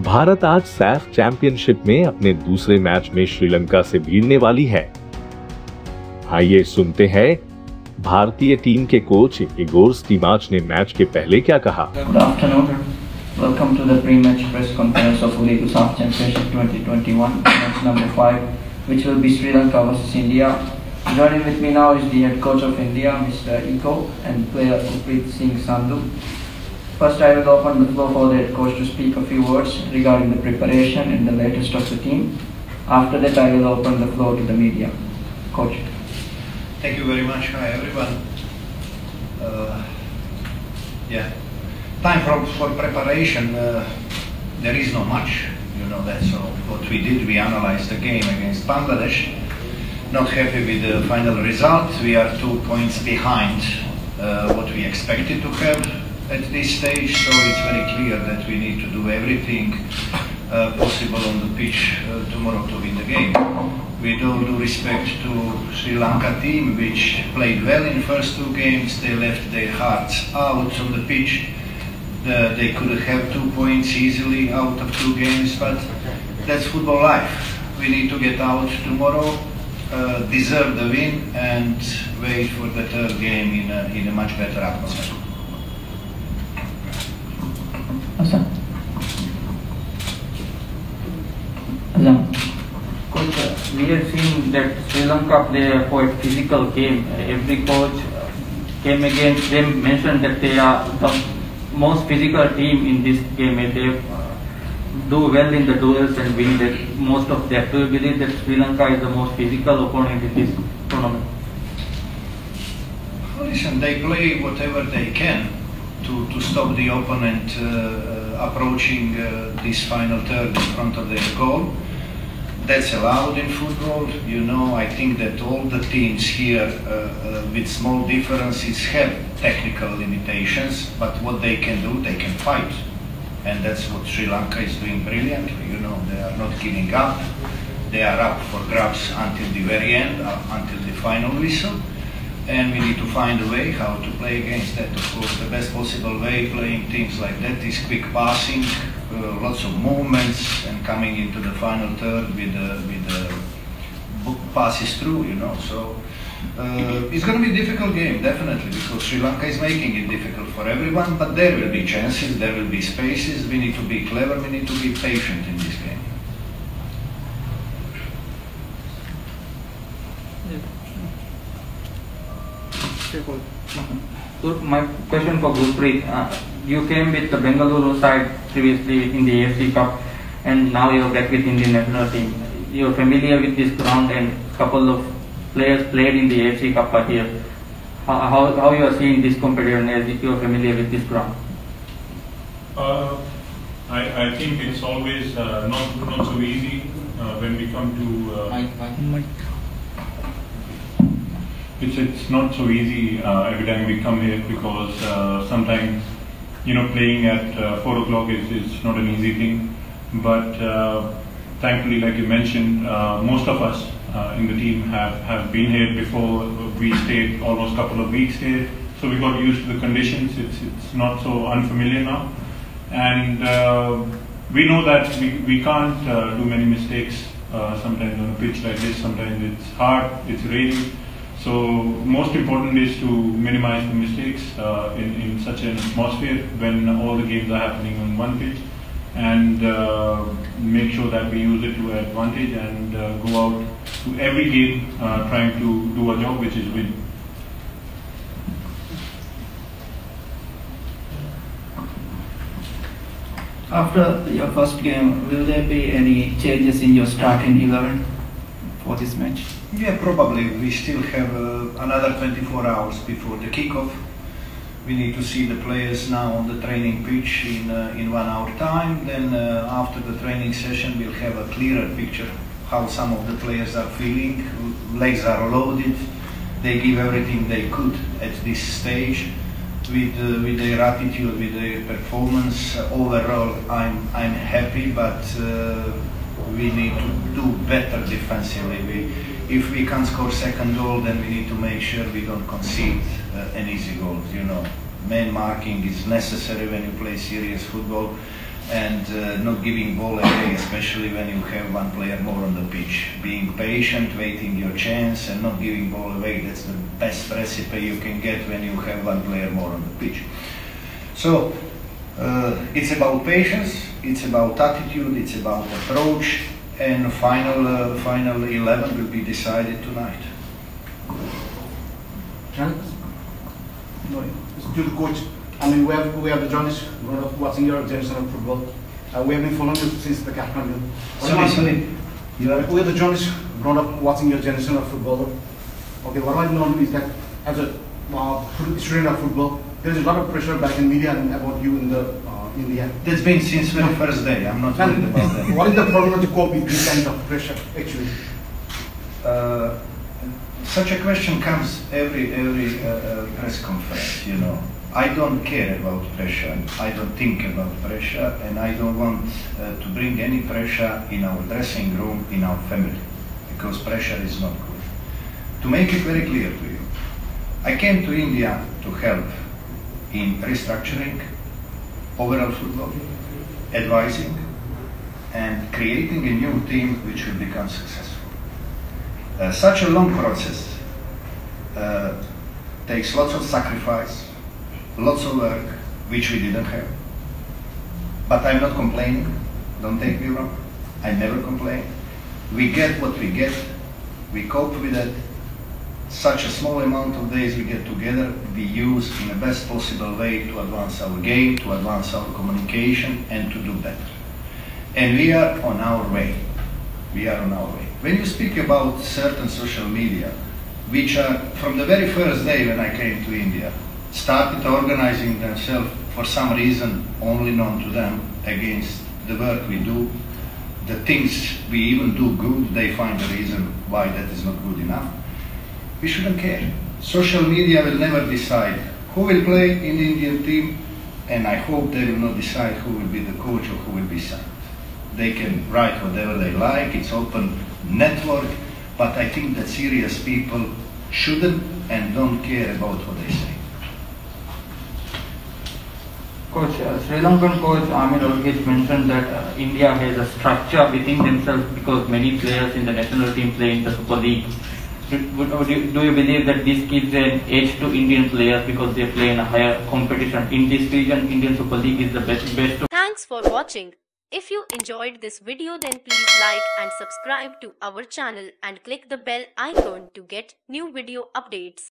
भारत आज सैफ चैंपियनशिप में अपने दूसरे मैच में श्रीलंका से भिड़ने वाली है। आइए सुनते हैं भारतीय टीम के कोच इगोर स्टीमाच ने मैच के पहले क्या कहा। Good afternoon. Welcome to the pre-match press conference of SAFF Championship 2021, match number 5, which will be Sri Lanka versus India. Joining with me now is the head coach of India, Mr. Igor, and player Uprit Singh Sandhu. First, I will open the floor for the head coach to speak a few words regarding the preparation and the latest of the team. After that, I will open the floor to the media. Coach. Thank you very much. Hi, everyone. Time for preparation. There is not much, you know that. So what we did, we analyzed the game against Bangladesh. Not happy with the final result. We are 2 points behind what we expected to have at this stage, so it's very clear that we need to do everything possible on the pitch tomorrow to win the game. With all due respect to Sri Lanka team, which played well in the first 2 games, they left their hearts out on the pitch. They could have 2 points easily out of 2 games, but that's football life. We need to get out tomorrow, deserve the win, and wait for the third game in a much better atmosphere. Coach, we have seen that Sri Lanka play a quite physical game. Every coach came against them, mentioned that they are the most physical team in this game. They do well in the duels and win that most of that. Do you believe that Sri Lanka is the most physical opponent in this tournament? Listen, they play whatever they can to stop the opponent approaching this final third in front of their goal. That's allowed in football. You know, I think that all the teams here with small differences have technical limitations, but what they can do, they can fight. And that's what Sri Lanka is doing brilliantly. You know, they are not giving up. They are up for grabs until the very end, until the final whistle. And we need to find a way how to play against that. Of course, the best possible way playing teams like that is quick passing, lots of movements, and coming into the final third with the passes through, you know. So it's going to be a difficult game, definitely, because Sri Lanka is making it difficult for everyone, but there will be chances, there will be spaces. We need to be clever, we need to be patient in this game. My question for Gurpreet. You came with the Bengaluru side previously in the AFC Cup, and now you're back with Indian national team. You're familiar with this ground, and a couple of players played in the AFC Cup here. How you are seeing this competition as you're familiar with this ground? I think it's always not so easy when we come to. It's not so easy every time we come here, because sometimes, you know, playing at 4 o'clock is not an easy thing. But thankfully, like you mentioned, most of us in the team have been here before. We stayed almost a couple of weeks here, so we got used to the conditions. It's not so unfamiliar now, and we know that we can't do many mistakes sometimes on a pitch like this. Sometimes it's hard, it's raining. So most important is to minimize the mistakes in such an atmosphere when all the games are happening on one pitch, and make sure that we use it to our advantage and go out to every game trying to do our job, which is win. After your first game, will there be any changes in your starting 11 for this match? Yeah, probably. We still have another 24 hours before the kickoff. We need to see the players now on the training pitch in 1 hour time. Then after the training session, we'll have a clearer picture how some of the players are feeling. Legs are loaded. They give everything they could at this stage. With their attitude, with their performance, overall, I'm happy, but we need to do better defensively. If we can't score second goal, then we need to make sure we don't concede an easy goal. You know, man marking is necessary when you play serious football, and not giving ball away, especially when you have one player more on the pitch. Being patient, waiting your chance, and not giving ball away. That's the best recipe you can get when you have one player more on the pitch. So it's about patience, it's about attitude, it's about approach, and final 11 will be decided tonight. To the coach, I mean, we have the journalists grown up watching your generation of football. We have been following you since the Kathmandu. Sorry. We have the journalists grown up watching your generation of football. Okay, what I know is that as a student of football, there is a lot of pressure back in media and about you in the India. That's been since very first day. I'm not worried about that. What is the problem to cope with this kind of pressure, actually? Such a question comes every press conference, you know. I don't care about pressure, I don't think about pressure, and I don't want to bring any pressure in our dressing room, in our family, because pressure is not good. To make it very clear to you, I came to India to help in restructuring overall football, advising, and creating a new team which will become successful. Such a long process takes lots of sacrifice, lots of work, which we didn't have. But I'm not complaining, don't take me wrong. I never complain. We get what we get, we cope with it. Such a small amount of days we get together, we use in the best possible way to advance our game, to advance our communication, and to do better. And we are on our way. We are on our way. When you speak about certain social media, which are, from the very first day when I came to India, started organizing themselves for some reason only known to them against the work we do, the things we even do good, they find a reason why that is not good enough. We shouldn't care. Social media will never decide who will play in the Indian team, and I hope they will not decide who will be the coach or who will be signed. They can write whatever they like, it's open network, but I think that serious people shouldn't and don't care about what they say. Coach, Sri Lankan coach Amir Olgage mentioned that India has a structure within themselves because many players in the national team play in the Super League. Do you believe that this gives an edge to Indian players because they play in a higher competition? In this region, Indian Super League is the best. Thanks for watching. If you enjoyed this video, then please like and subscribe to our channel and click the bell icon to get new video updates.